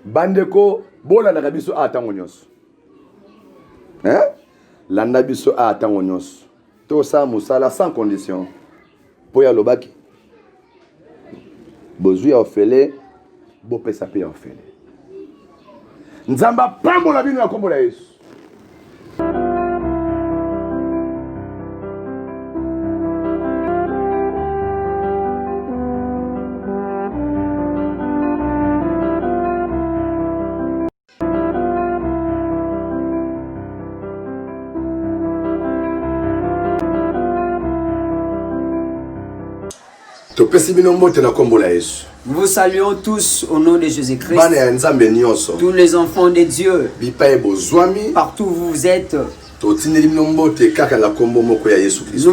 Bandeko, bola na biso atango nyonso. Landa biso atango nyonso. To sa musala sans condition. Poya lobaki. Bozui ya ofele, bo pesa pe ya ofele. Nzamba pambola bino ya kombo la Yesu. Nous vous saluons tous au nom de Jésus-Christ. Tous les enfants de Dieu, partout où vous êtes, nous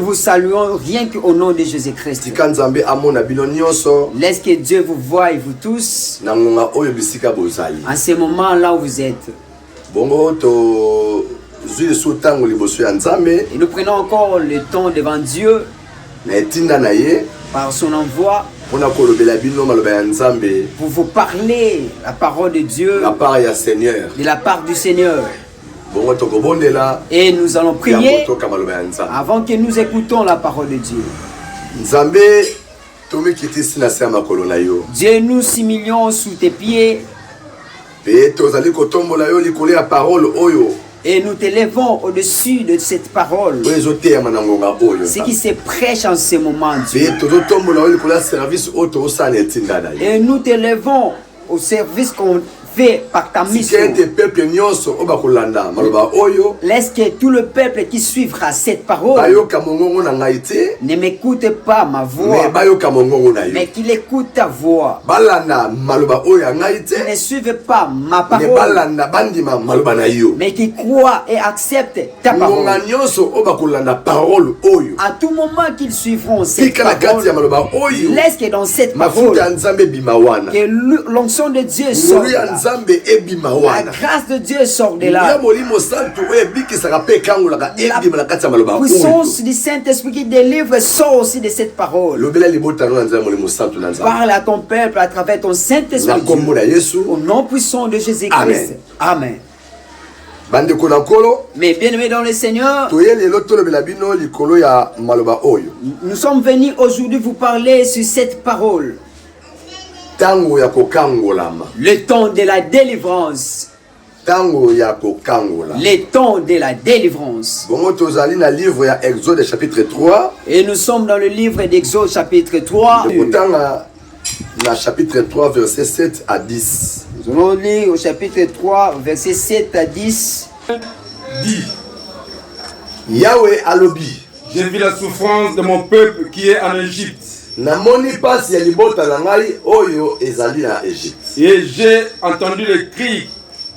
vous saluons rien qu'au nom de Jésus-Christ. Laisse que Dieu vous voie et vous tous en ce moment là où vous êtes. Et nous prenons encore le temps devant Dieu par son envoi pour vous parler la parole de Dieu de la part du Seigneur. Et nous allons prier avant que nous écoutons la parole de Dieu. Dieu, nous s'humilions sous tes pieds et nous t'élevons au-dessus de cette parole. Ce qui se prêche en ce moment, Dieu. Et nous t'élevons au service qu'on fait par ta mission. Laisse que tout le peuple qui suivra cette parole ne m'écoute pas ma voix, mais qu'il écoute ta voix. Qu'il ne suive pas ma parole, mais qu'il croit et accepte ta parole. À tout moment qu'ils suivront cette parole, laisse que dans cette parole, que l'onction de Dieu sorte. La grâce de Dieu sort de là. La puissance du Saint-Esprit qui délivre sort aussi de cette parole. Parle à ton peuple à travers ton Saint-Esprit. Au nom puissant de Jésus-Christ. Amen. Mais bien-aimés dans le Seigneur, nous sommes venus aujourd'hui vous parler sur cette parole. Le temps de la délivrance. Le temps de la délivrance. Et nous sommes dans le livre d'Exode chapitre 3. Chapitre 3 verset 7 à 10. Nous allons lire au chapitre 3 verset 7 à 10. Dit Yahweh alobi, j'ai vu la souffrance de mon peuple qui est en Égypte. namoni pasi ya libota na ngai oyo ezali na Égypte. Et j'ai entendu les cris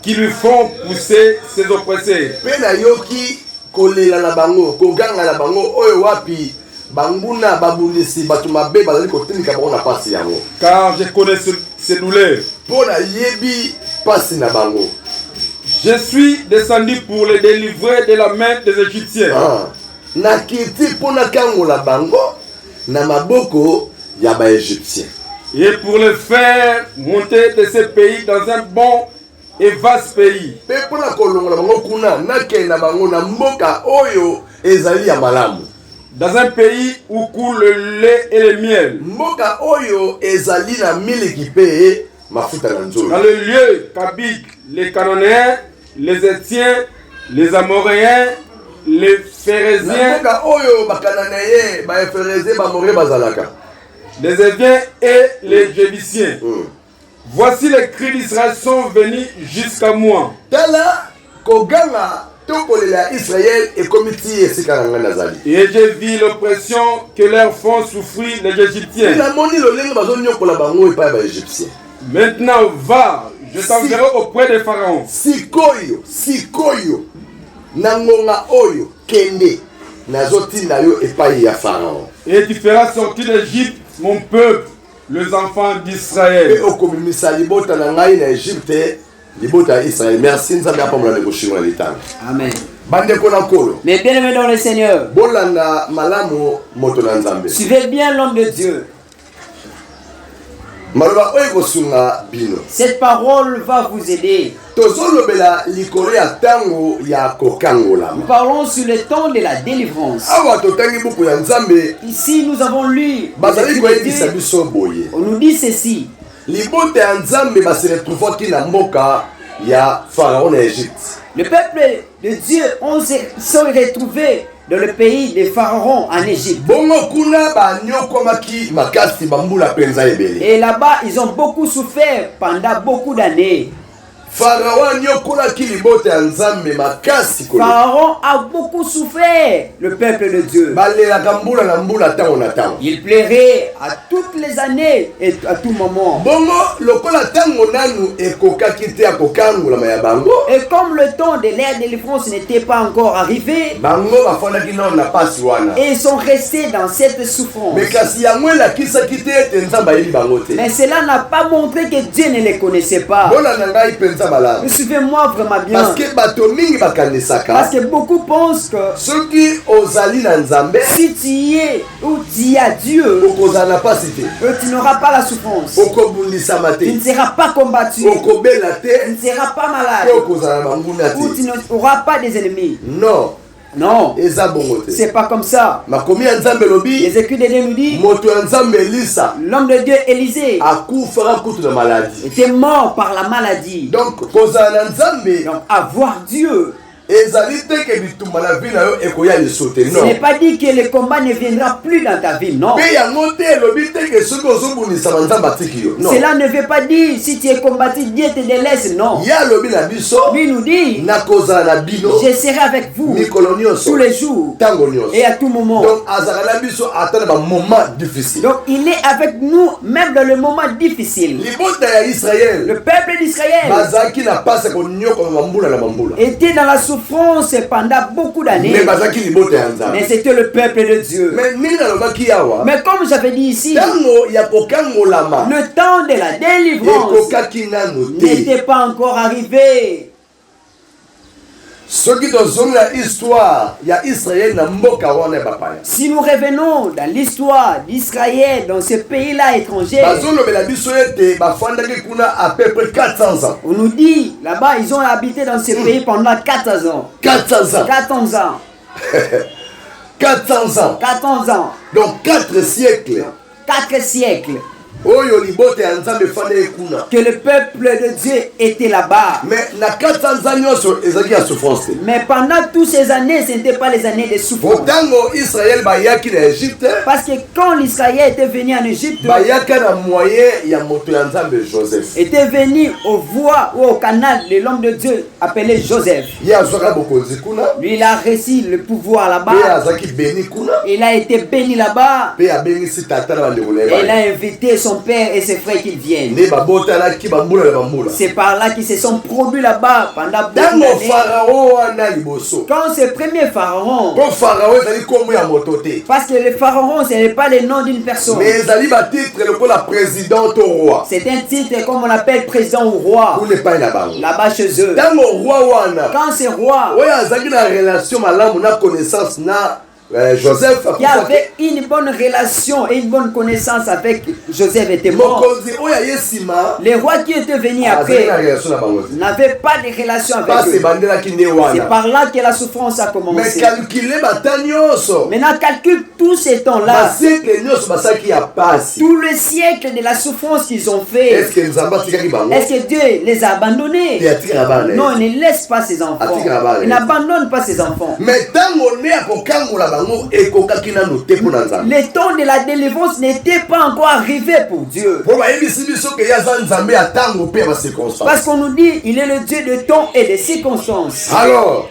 qui lui font pousser ses oppressés. Pe na yoki kolela na bango, koganga na bango oyo wapi banguna babulisi batu mabe bazali kotinika bango na pasi yango. Car je connais ces douleurs. Pona yebi pasi na bango. Je suis descendu pour les délivrer de la main des Égyptiens. Na kiti pona kangola bango na maboko ya ba Égyptien. Et pour les faire monter de ce pays dans un bon et vaste pays. Pe pona kolongola bango kuna na kenda bango na mboka oyo ezali ya malamu. Dans un pays où coule le lait et le miel. Mboka oyo ezali na miliki pe mafuta na nzolo. Dans le lieu qu'habitent les Cananéens, les Étiens, les Amoréens, les Phérésiens, les Éviens et les Jébusiens. Voici les cris d'Israël sont venus jusqu'à moi. Et j'ai vu l'oppression que leur font souffrir les Égyptiens. Maintenant va, je t'enverrai auprès des pharaons. Sikoyo. Nangonga oyo kende nazotinda yo epai ya Pharaon. Et tu feras sortir d'Égypte mon peuple, les enfants d'Israël. Et okomimisa libota na ngai na Égypte, libota Israël. Merci nzambe apambola nekoshimwa litanga. Amen. Bandeko na nkolo. Mais bien-aimés dans le Seigneur, bolanda malamu moto na nzambe. suivez bien l'homme de Dieu. Cette parole va vous aider. Nous parlons sur le temps de la délivrance. Ici, nous avons lu. On nous dit ceci. Le peuple de Dieu s'est retrouvé dans le pays des pharaons en Égypte. Et là-bas, ils ont beaucoup souffert pendant beaucoup d'années. Pharaon a beaucoup souffert, le peuple de Dieu. Il plairait à toutes les années et à tout moment. Et comme le temps de leur délivrance n'était pas encore arrivé, et ils sont restés dans cette souffrance. Mais cela n'a pas montré que Dieu ne les connaissait pas. Suivez-moi vraiment bien. Parce que beaucoup pensent que si tu y es ou tu y as Dieu, tu n'auras pas la souffrance. Tu ne seras pas combattu. Tu ne seras pas malade. Ou tu n'auras pas des ennemis. Non. Non, c'est pas comme ça. Les Écritures nous disent l'homme de Dieu Élisée était mort par la maladie. Donc avoir Dieu, ce n'est pas dit que le combat ne viendra plus dans ta vie, non. Cela ne veut pas dire si tu es combattu, Dieu te délaisse, non. Lui nous dit, je serai avec vous tous les jours et à tout moment. Donc il est avec nous même dans le moment difficile. Le peuple d'Israël était dans la souffrance pendant beaucoup d'années. Mais c'était le peuple de Dieu. Mais comme j'avais dit ici, le temps de la délivrance n'était pas encore arrivé. Si nous revenons dans l'histoire d'Israël dans ce pays-là étranger, on nous dit là-bas ils ont habité dans ce pays pendant 14 ans. 14 ans. 14 ans. 400 ans. 14 ans. Donc 4 siècles. 4 siècles. Que le peuple de Dieu était là-bas. Mais pendant toutes ces années, ce n'était pas les années de souffrance. Parce que quand Israël était venu en Égypte, était venu aux voies ou au canal de l'homme de Dieu appelé Joseph. Lui, il a reçu le pouvoir là-bas. Il a été béni là-bas. Et il a invité son père et ses frères qui viennent. C'est par là qu'ils se sont produits là-bas pendant beaucoup d'années. Quand ce premier pharaon, parce que le pharaon ce n'est pas le nom d'une personne, c'est un titre comme on appelle président ou roi là-bas chez eux. Quand ce roi Joseph il y avait une bonne relation et une bonne connaissance avec Joseph était mort. Les rois qui étaient venus après n'avaient pas de relation avec eux. C'est par là que la souffrance a commencé. Maintenant calcule tous ces temps-là, tout le siècle de la souffrance qu'ils ont fait. Est-ce que Dieu les a abandonnés? Non, il ne laisse pas ses enfants. Il n'abandonne pas ses enfants. Le temps de la délivrance n'était pas encore arrivé pour Dieu. Parce qu'on nous dit il est le Dieu de temps et de circonstances. Alors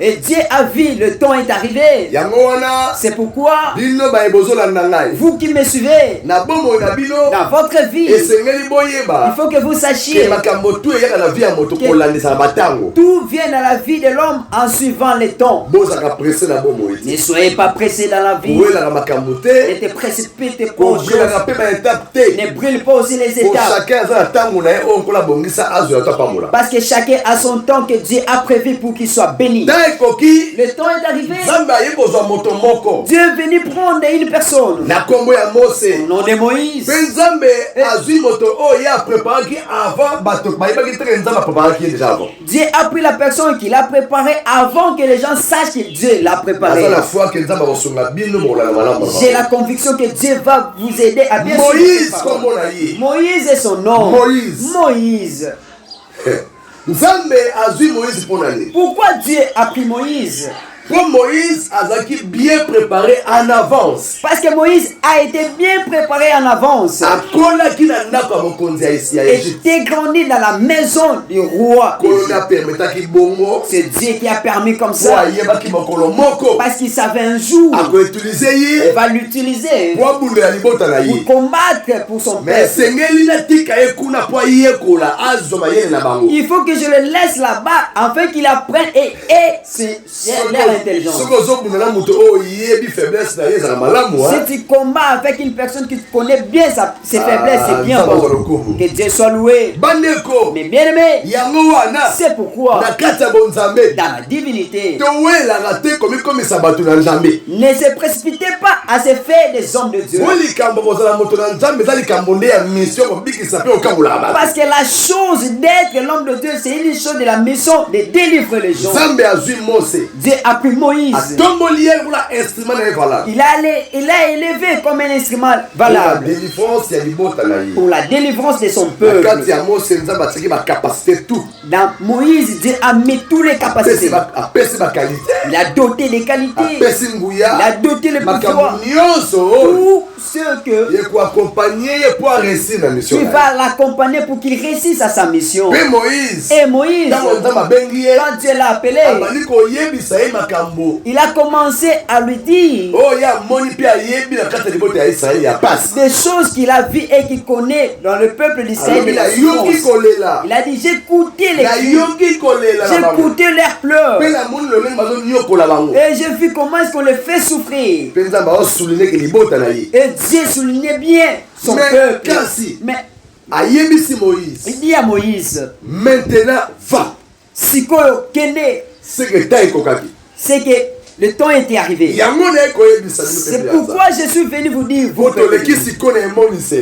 et Dieu a vu le temps est arrivé. C'est pourquoi vous qui me suivez dans votre vie, il faut que vous sachiez que tout vient dans la vie de l'homme en suivant le temps. Ne soyez pas pressés dans la vie. Ne te précipite pas aux choses. Ne brûle pas aussi les étapes. Parce que chacun à son temps que Dieu a prévu pour qu'il soit béni. Le temps est arrivé. Dieu est venu prendre une personne. Au nom de Moïse. Dieu a pris la personne qu'il a préparée avant que les gens sachent que Dieu l'a préparée. J'ai la conviction que Dieu va vous aider à bien suivre. Moïse est son nom. Moïse. Pourquoi Dieu a pris Moïse? Comme Moïse a été bien préparé en avance. Parce que Moïse a été bien préparé en avance. Était grandi dans la maison du roi. C'est Dieu qui a permis comme ça. Parce qu'il savait un jour il va l'utiliser pour combattre pour son peuple. Il faut que je le laisse là-bas afin qu'il apprenne et c'est l'air intelligent. Si tu combats avec une personne qui connaît bien ses faiblesses, c'est bien bon. Que Dieu soit loué. Mais bien aimé, c'est pourquoi dans la divinité, ne se précipitez pas à se faire des hommes de Dieu. Parce que la chose d'être l'homme de Dieu, c'est une chose de la mission de délivrer les gens. Dieu a pris Moïse. Il a élevé comme un instrument valable pour la délivrance de son peuple. Dans Moïse, Dieu a mis toutes les capacités. Il a doté des qualités. Il a doté le pouvoir. Tout ce que tu vas l'accompagner pour qu'il réussisse à sa mission. Et Moïse, quand Dieu l'a appelé, il a commencé à lui dire des choses qu'il a vues et qu'il connaît dans le peuple d'Israël. Il a dit, j'ai écouté les cris, j'ai écouté leurs pleurs et j'ai vu comment est-ce qu'on les fait souffrir. Et Dieu soulignait bien son peuple. Mais il dit à Moïse, maintenant va. C'est que le temps était arrivé. C'est pourquoi je suis venu vous dire.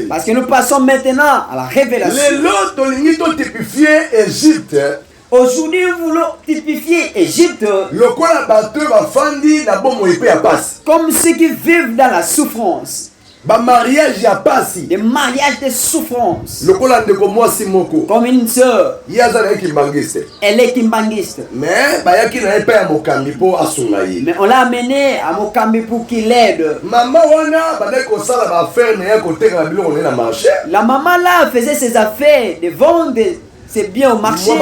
Parce que nous passons maintenant à la révélation. Aujourd'hui, nous voulons typifier Égypte comme ceux qui vivent dans la souffrance. Des mariages de souffrance. Comme une soeur. Elle est kimbangiste. Mais on l'a amené à Mokambi pour qu'il l'aide. La maman là faisait ses affaires de vendre c'est bien au marché.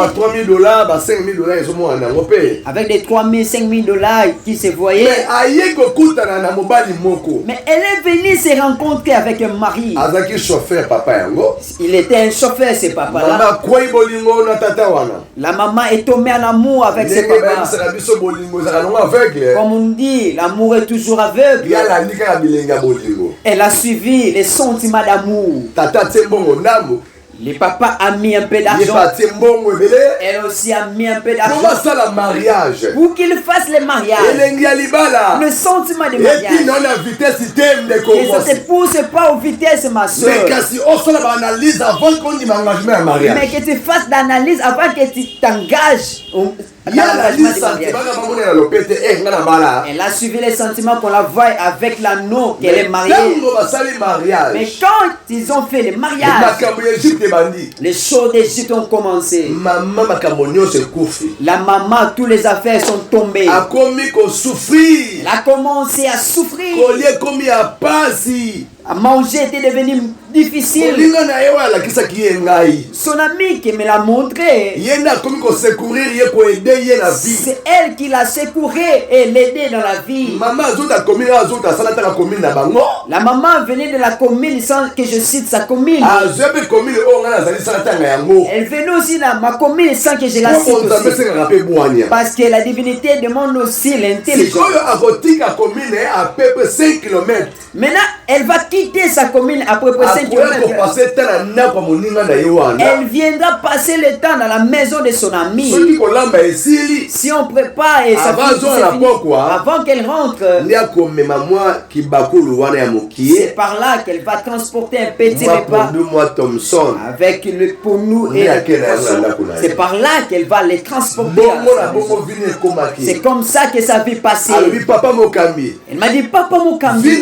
Avec des 3 000, 5 000 dollars qui se voyaient. Mais elle est venue se rencontrer avec un mari. Il était un chauffeur, ce papa-là. La maman est tombée en amour avec ce papa. Comme on dit, l'amour est toujours aveugle. Elle a suivi les sentiments d'amour. Le papa a mis un peu d'argent. Elle aussi a mis un peu d'argent. Pour qu'il fasse le mariage. Le sentiment de mariage. Et ça ne te pousse pas aux vitesses, ma soeur. Mais que tu fasses l'analyse avant que tu t'engages. Elle a suivi les sentiments qu'on la voit avec l'anneau qu'elle est mariée. Mais quand ils ont fait le mariage, les choses d'Égypte ont commencé. La maman, toutes les affaires sont tombées. Elle a commencé à souffrir. À manger était devenu difficile. Son ami qui me l'a montré, c'est elle qui l'a secouru et l'aidé dans la vie. La maman venait de la commune sans que je cite sa commune. Elle venait aussi dans ma commune sans que je la cite aussi. Parce que la divinité demande aussi l'intelligence. Maintenant, elle va quitté sa commune à peu près 5 km. Elle viendra passer le temps dans la maison de son ami. Si on prépare et ça avant qu'elle rentre, c'est par là qu'elle va transporter un petit repas avec le ponou et le poisson. C'est par là qu'elle va les transporter. C'est comme ça que ça va passer. Elle m'a dit, papa Mokambi,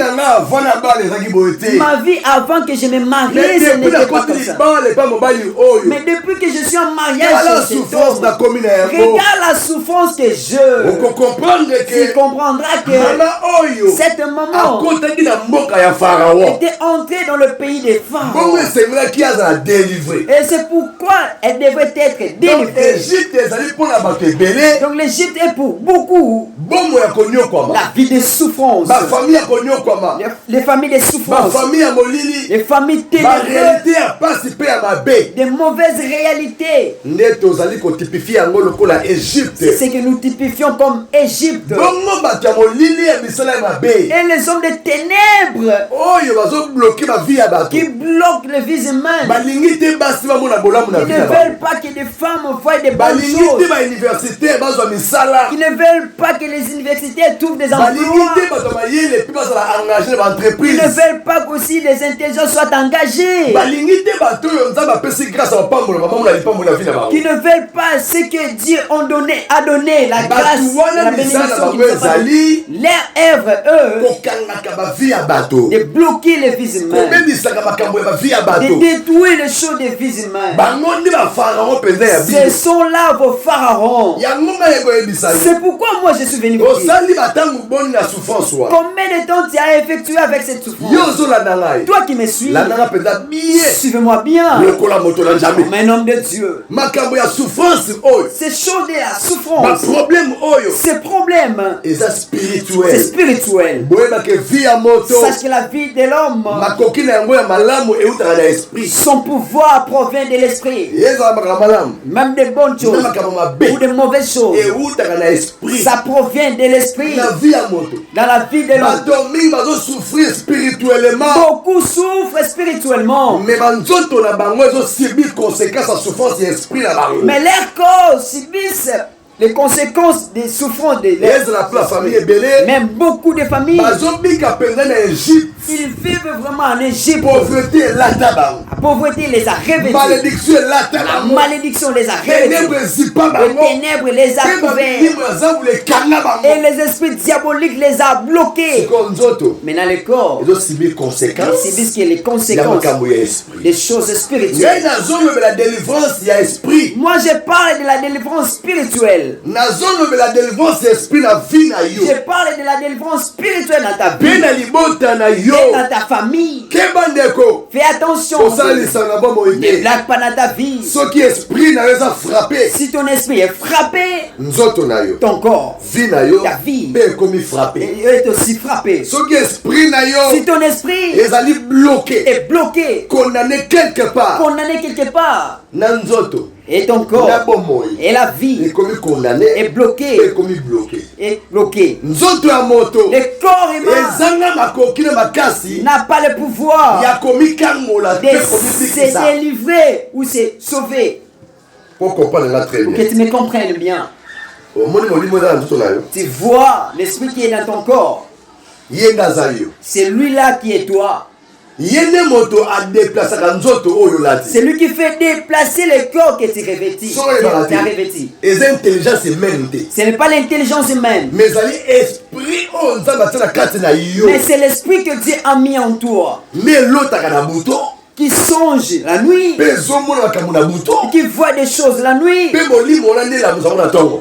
ma vie avant que je me marie, ce n'était pas comme ça. Mais depuis que je suis en mariage, regarde la souffrance que je. Tu comprendras que cette maman était entrée dans le pays des Pharaons. Et c'est pourquoi elle devrait être délivrée. Donc l'Égypte est pour beaucoup la vie de souffrance. Les familles de souffrance. Les familles ténébreuses. Des mauvaises réalités. C'est ce que nous typifions comme Égypte. Et les hommes de ténèbres qui bloquent les vies humaines. Ils ne veulent pas que des femmes voient des bonnes choses. Ils ne veulent pas que les universités trouvent des emplois. Ils ne veulent pas qu'aussi les intelligents soient engagés. Qui ne veulent pas ce que Dieu a donné, la grâce, la bénédiction. Leur œuvre, eux, de bloquer les vies humaines, de détruire les choses des vies humaines. Ce sont là vos pharaons. C'est pourquoi moi je suis venu vous dire. Combien de temps tu as effectué avec cette souffrance? Toi qui me suis, suivez-moi bien. Comme un homme de Dieu. Ces choses de la souffrance, ces problèmes, c'est spirituel. Sache que la vie de l'homme, son pouvoir provient de l'esprit. Même des bonnes choses ou de mauvaises choses, ça provient de l'esprit. Dans la vie de l'homme, beaucoup souffrent spirituellement, mais leur corps subissent les conséquences des souffrances de même beaucoup de familles, ils vivent vraiment en Égypte. La pauvreté les a revêtus. La malédiction les a revêtus. Les ténèbres les a couverts. Et les esprits diaboliques les a bloqués. Mais dans le corps, ils subissent les conséquences des choses spirituelles. Moi je parle de la délivrance spirituelle. Je parle de la délivrance spirituelle dans ta vie et dans ta famille. Fais attention. Ne blague pas dans ta vie. Si ton esprit est frappé, ton corps, ta vie est aussi frappé. Si ton esprit est bloqué, condamné quelque part, et ton corps et la vie est bloqué. Le corps humain n'a pas le pouvoir de se délivrer ou se sauver. Pour que tu me comprennes bien. Tu vois l'esprit qui est dans ton corps. C'est lui-là qui est toi. C'est lui qui fait déplacer le corps que tu revêtis. Ce n'est pas l'intelligence humaine, mais c'est l'esprit que Dieu a mis en toi, qui songe la nuit, qui voit des choses la nuit.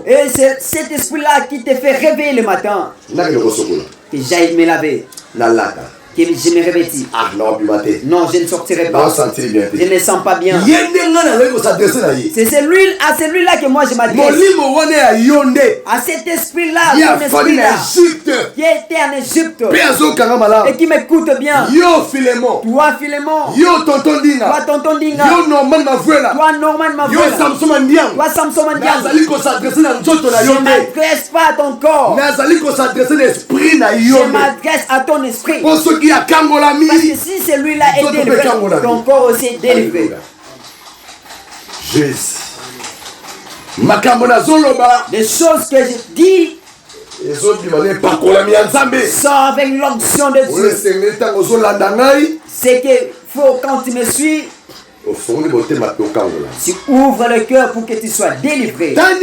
Et c'est cet esprit-là qui te fait réveiller le matin. Que j'aille me laver, que je me revêtis. Non, je ne sortirai pas. Je ne sens pas bien. C'est celui-là que moi je m'adresse. À cet esprit-là, qui était en Égypte et qui m'écoute bien. Toi, Philémon. Toi, Tonton Dinga. Toi, Norman Mavuela. Toi, Samson Mandiang. Je ne m'adresse pas à ton corps. Je m'adresse à ton esprit. que si celui-là est délivré, ton corps aussi est délivré. Jésus. Les choses que je dis sont avec l'onction de Dieu. C'est que faut, quand tu me suis, tu ouvres le cœur pour que tu sois délivré. Tout le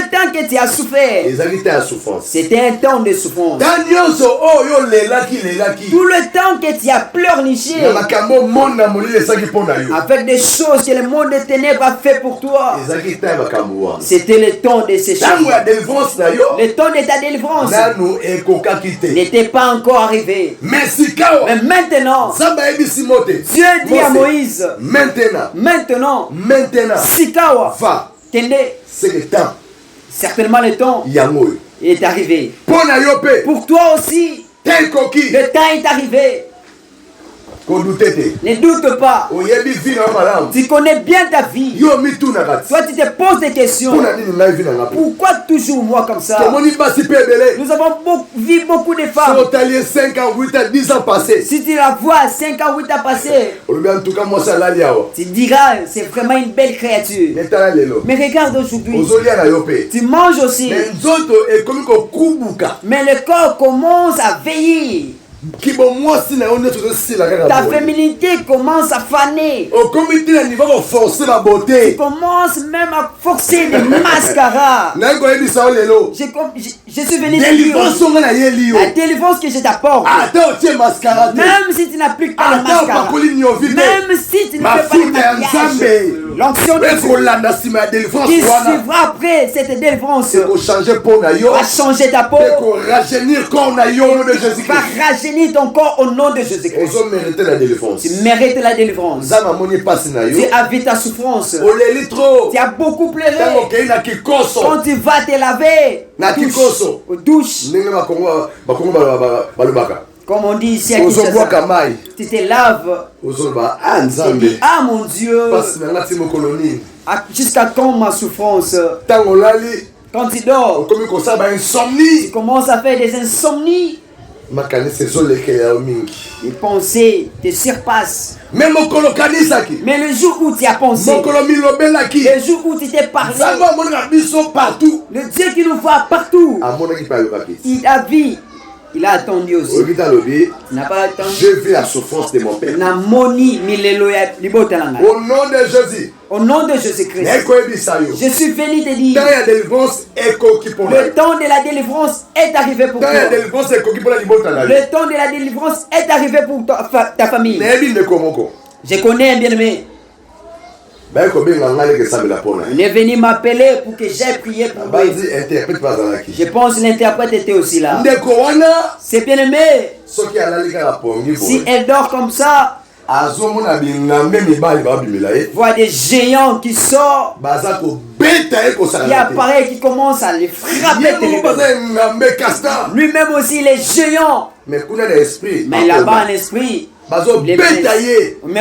temps que tu as souffert, c'était un temps de souffrance. Tout le temps que tu as pleurniché avec des choses que le monde des ténèbres a fait pour toi, c'était le temps de ces choses. Le temps de ta délivrance n'était pas encore arrivé. Mais maintenant, Dieu dit à Moïse, maintenant, Sikawa, Kende, certainement le temps est arrivé. Pour toi aussi, le temps est arrivé. Ne doute pas. Tu connais bien ta vie. Toi, tu te poses des questions. Pourquoi toujours moi comme ça? Nous avons vu beaucoup de femmes. 5 ans, 8 ans, 10 ans passés. Si tu la vois 5 ans, 8 ans passés, tu diras, c'est vraiment une belle créature. Mais regarde aujourd'hui. Tu manges aussi. Mais le corps commence à veiller. Ta féminité commence à faner. Tu commences même à forcer des mascaras. Je suis venu te dire la délivrance que je t'apporte. Même si tu n'appliques pas le mascara, même si tu ne fais pas le maquillage, l'onction de Dieu qui suivra après cette délivrance va changer ta peau, va rajeunir ton corps au nom de Jésus-Christ. Tu mérites la délivrance. Tu as vu ta souffrance. Tu as beaucoup pleuré. Quand tu vas te laver aux douches, comme on dit ici à Kinshasa, tu te laves. Tu dis, ah mon Dieu, jusqu'à quand ma souffrance? Quand tu dors, tu commences à faire des insomnies. Les pensées te surpassent. Mais le jour où tu as pensé, le jour où tu t'es parlé, le Dieu qui nous voit partout, il a vu. Il a attendu aussi. Il n'a pas attendu. J'ai vu la souffrance de mon père. Au nom de Jésus. Au nom de Jésus-Christ. Je suis venu te dire. Le temps de la délivrance est arrivé pour toi. Le temps de la délivrance est arrivé pour ta famille. Je connais un bien-aimé. Il est venu m'appeler pour que j'aie prié pour lui. Je pense que l'interprète était aussi là. C'est bien aimé. Si elle dort comme ça, voit des géants qui sortent, qui apparaît, qui commence à les frapper. Lui-même aussi, les géants. Mais là-bas, en esprit, mais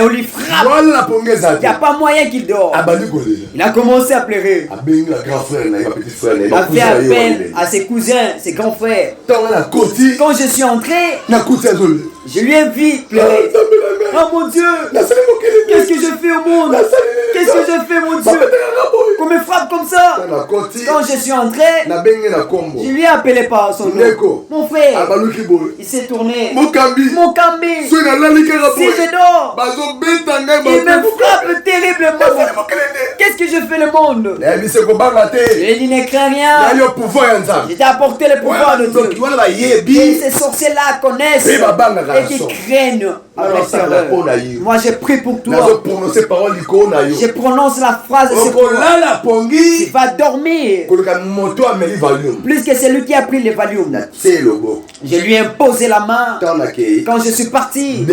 on lui frappe. Il n'y a pas moyen qu'il dort. Il a commencé à pleurer. Il a fait appel à ses cousins, ses grands frères. Quand je suis entré, je lui ai vu pleurer. Oh mon Dieu, qu'est-ce que je fais au monde? Qu'est-ce que je fais, mon Dieu? Qu'on me frappe comme ça. Quand je suis entré, je lui ai appelé par son nom. Mon frère, il s'est tourné. Mon Kambi. Si je dors, il me frappe terriblement. Qu'est-ce que je fais le monde? Il dit, ne crains rien. Je t'ai apporté le pouvoir de Dieu. Et ces sorciers-là connaissent et qui craignent à l'extérieur. Moi, je prie pour toi. Je prononce la phrase sur toi. Tu vas dormir plus que celui qui a pris le Valium. Je lui ai imposé la main quand je suis parti.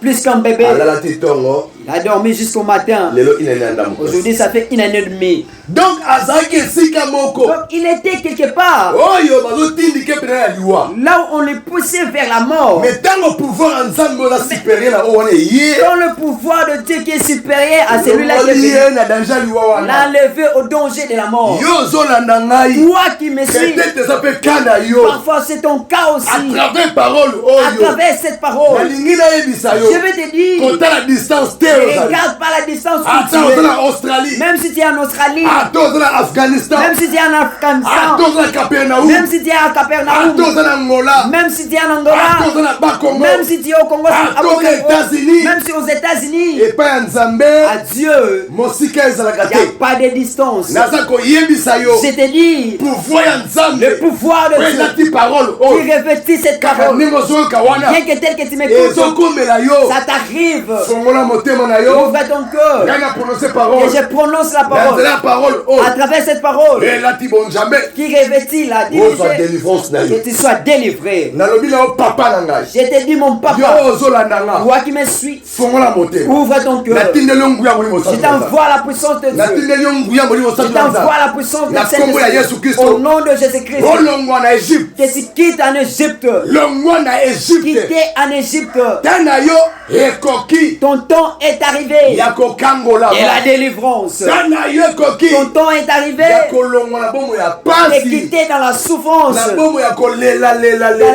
Plus qu'un bébé. Il a dormi jusqu'au matin. Aujourd'hui, ça fait 1 année et demie. Donc, il était quelque part. Là où on les poussait vers la mort. Mais dans le pouvoir supérieur, dans le pouvoir de Dieu qui est supérieur à celui-là qui est l'enlever au danger de la mort. Toi qui me suis, parfois c'est ton cas aussi. À travers cette parole, je vais te dire, regarde pas la distance où tu es. Même si tu es en Australie, même si tu es en Afghanistan, même si tu es à Capernaum, même si tu es en Angola, même si tu es au Congo, même si aux États-Unis, à Dieu, il n'y a pas de distance. Je te dis, le pouvoir de Dieu qui revêtit cette parole, bien que tel que tu m'écoutes, ça t'arrive. Ouvre ton cœur et je prononce la parole à travers cette parole qui revêtit la dignité, que tu sois délivré. Je te dis, mon papa, toi qui me suis, ouvre ton cœur. Je t'envoie la puissance de Dieu. Je t'envoie la puissance de Saint-Esprit au nom de Jésus-Christ. Que tu quittes en Égypte. Quitter en Égypte. Ton temps est arrivé. Et la délivrance. Ton temps est arrivé. Et quitter dans la souffrance. Dans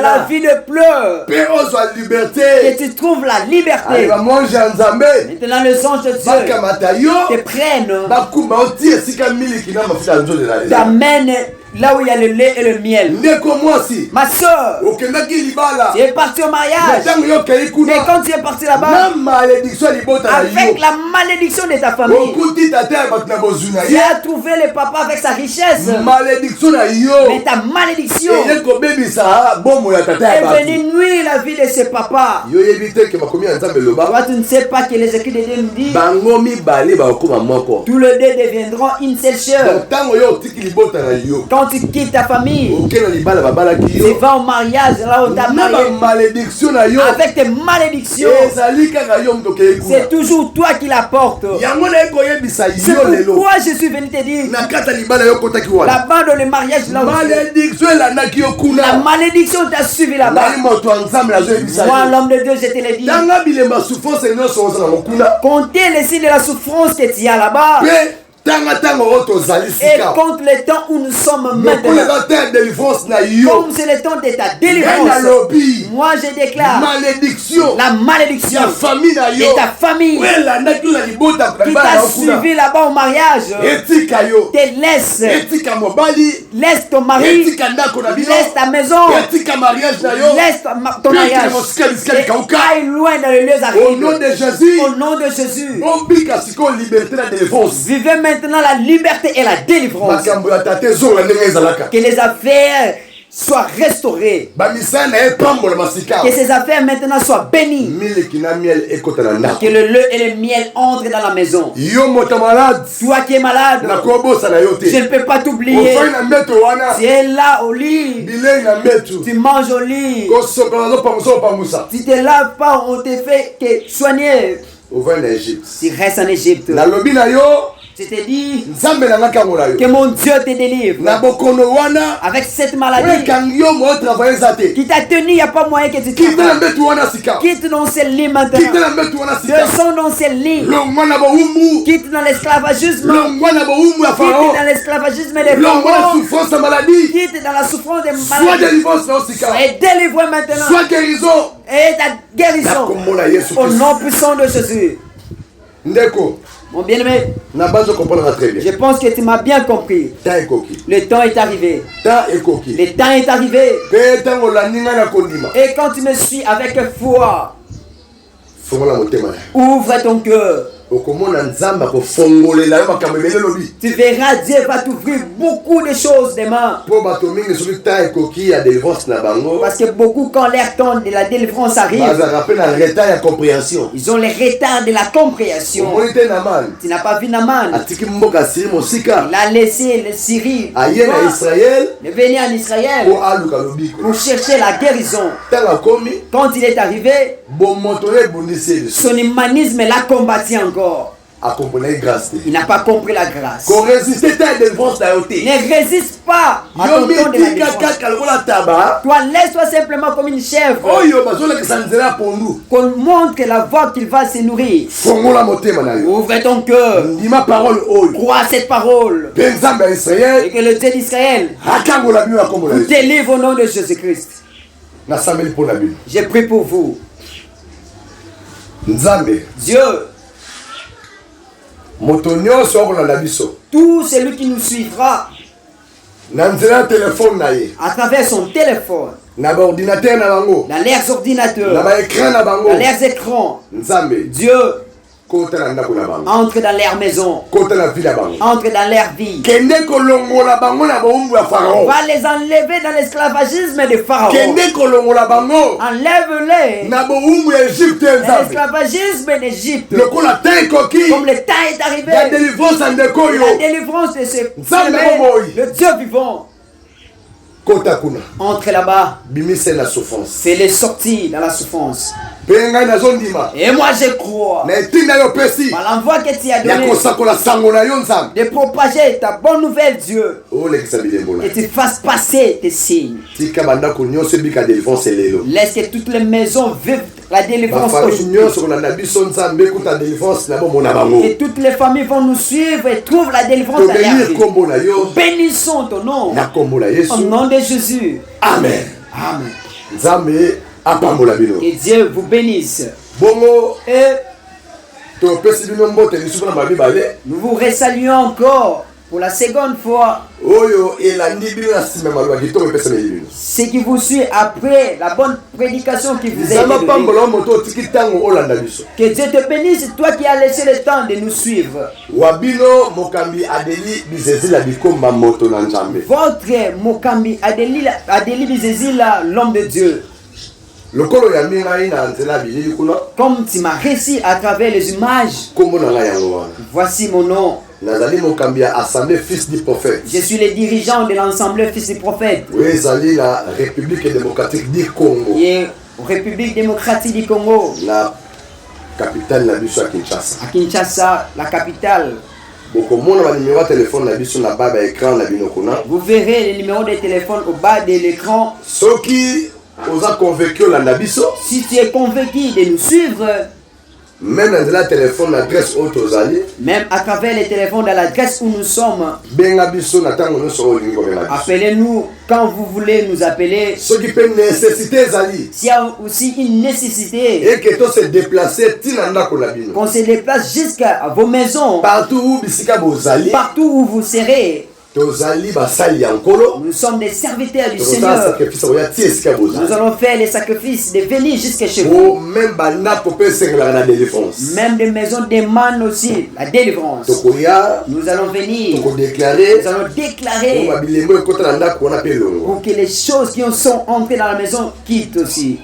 la vie de pleurs. Que tu trouves la liberté. Maintenant les anges de Dieu te prennent, t'amènent là où il y a le lait et le miel. Ma soeur, tu es parti au mariage. Mais quand tu es parti là-bas, avec la malédiction de ta famille, tu as trouvé le papa avec sa richesse. Mais ta malédiction est venue nuire la vie de ce papa. Toi, tu ne sais pas que les écrits de Dieu nous disent tous les deux deviendront une seule chair. Quand tu quittes ta famille, tu vas au mariage, là où tu as marié, avec tes malédictions, c'est toujours toi qui la portes. C'est pourquoi je suis venu te dire, là-bas dans le mariage, là où la malédiction t'a suivi là-bas. Moi, l'homme de Dieu, je te l'ai dit, comptez les signes de la souffrance que tu as là-bas. Et compte le temps où nous sommes maintenant. Comme c'est le temps de ta délivrance. Moi je déclare la malédiction de ta famille qui t'a suivi là-bas au mariage. Te laisse. Laisse ton mari. Laisse ta maison. Laisse ton mariage. Et aille loin dans les lieux arides. Au nom de Jésus. Vivez maintenant la liberté et la délivrance. Que les affaires soient restaurées. Que ces affaires maintenant soient bénies. Que le lait et le miel entrent dans la maison. Toi qui es malade, je ne peux pas t'oublier. Tu es là au lit. Tu manges au lit. Tu ne te laves pas, on te fait que soigner. Tu restes en Égypte. Je te dis que mon Dieu te délivre avec cette maladie qui t'a tenu. Il n'y a pas moyen que tu te quitte dans ce lit maintenant. Descends dans ce lit. Quitte dans l'esclavagisme. Quitte dans l'esclavagisme des femmes. Quitte dans la souffrance des maladies. Sois délivré maintenant. Sois guérison. Et ta guérison au nom puissant de Jésus. Mon bien-aimé, je pense que tu m'as bien compris. Le temps est arrivé. Le temps est arrivé. Et quand tu me suis avec foi, ouvre ton cœur. Tu verras, Dieu va t'ouvrir beaucoup de choses demain. Parce que beaucoup, quand leur temps de la délivrance arrive, ils ont les retards de la compréhension. Tu n'as pas vu Naaman? Il a laissé le Syrie venir en Israël pour chercher la guérison. Quand il est arrivé, son humanisme l'a combattu encore. Il n'a pas compris la grâce. Qu'on résiste à la délivrance. Ne résiste pas à ton don de la délivrance. Toi, laisse-toi simplement comme une chèvre. Qu'on montre la voie qu'il va se nourrir. Ouvre ton cœur. Crois cette parole. Et que le Dieu d'Israël vous délivre au nom de Jésus-Christ. J'ai pris pour vous. Dieu. Tout celui qui nous suivra à travers son téléphone, dans leurs ordinateurs, dans leurs écrans, Dieu entre dans leur maison, entre dans leur vie. On va les enlever dans l'esclavagisme de Pharaon. Enlève-les dans l'esclavagisme d'Égypte. Comme le temps est arrivé, la délivrance de ce le Dieu vivant. Entre là-bas. Fais-les sortir dans la souffrance. Et moi je crois par l'envoi que tu as donné de propager ta bonne nouvelle, Dieu, et tu fasses passer tes signes. Laisse que toutes les maisons vivent la délivrance aujourd'hui. Et toutes les familles vont nous suivre et trouvent la délivrance dans leur vie. Bénissons ton nom au nom de Jésus. Amen. Amen. Et Dieu vous bénisse. Et nous vous resaluons encore pour la seconde fois. Ce qui vous suit après la bonne prédication qui vous est donnée. Que Dieu te bénisse, toi qui as laissé le temps de nous suivre. Votre Mokambi Adeli Bizezila, l'homme de Dieu. Comme tu m'as réussi à travers les images, voici mon nom. Je suis le dirigeant de l'ensemble Fils du Prophète. La République démocratique du Congo. Et République démocratique du Congo. La capitale à Kinshasa. À Kinshasa, la capitale. Vous verrez le numéro de téléphone au bas de l'écran. Si tu es convaincu de nous suivre, même dans la téléphone l'adresse même à travers les téléphones dans l'adresse où nous sommes, appelez-nous quand vous voulez nous appeler. S'il y a aussi une nécessité qu'on se déplace jusqu'à vos maisons, partout où vous serez. Nous sommes des serviteurs du Seigneur. Nous allons faire les sacrifices de venir jusqu'à chez vous. Même des maisons demandent aussi la délivrance. Nous allons venir. Nous allons déclarer pour que les choses qui sont entrées dans la maison quittent aussi.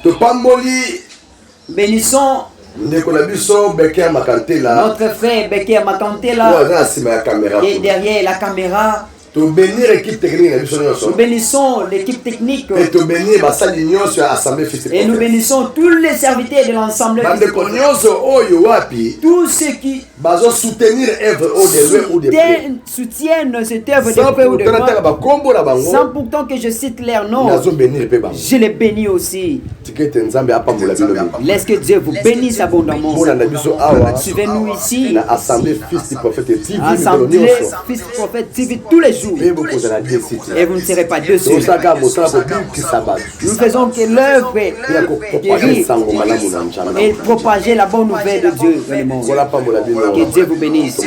Bénissons notre frère Becker Makantela et derrière la caméra. Nous bénissons l'équipe technique et nous bénissons tous les serviteurs de l'ensemble. Tous ceux qui soutiennent cette œuvre de près ou de loin, sans pourtant que je cite leur nom, je les bénis aussi. Laisse que Dieu vous bénisse abondamment. Suivez-nous ici, Assemblée Fils du Prophète TV tous les jours. Et vous ne serez pas dessus. Nous faisons que l'œuvre guérit et propager la bonne nouvelle de Dieu dans le monde. Que Dieu vous bénisse.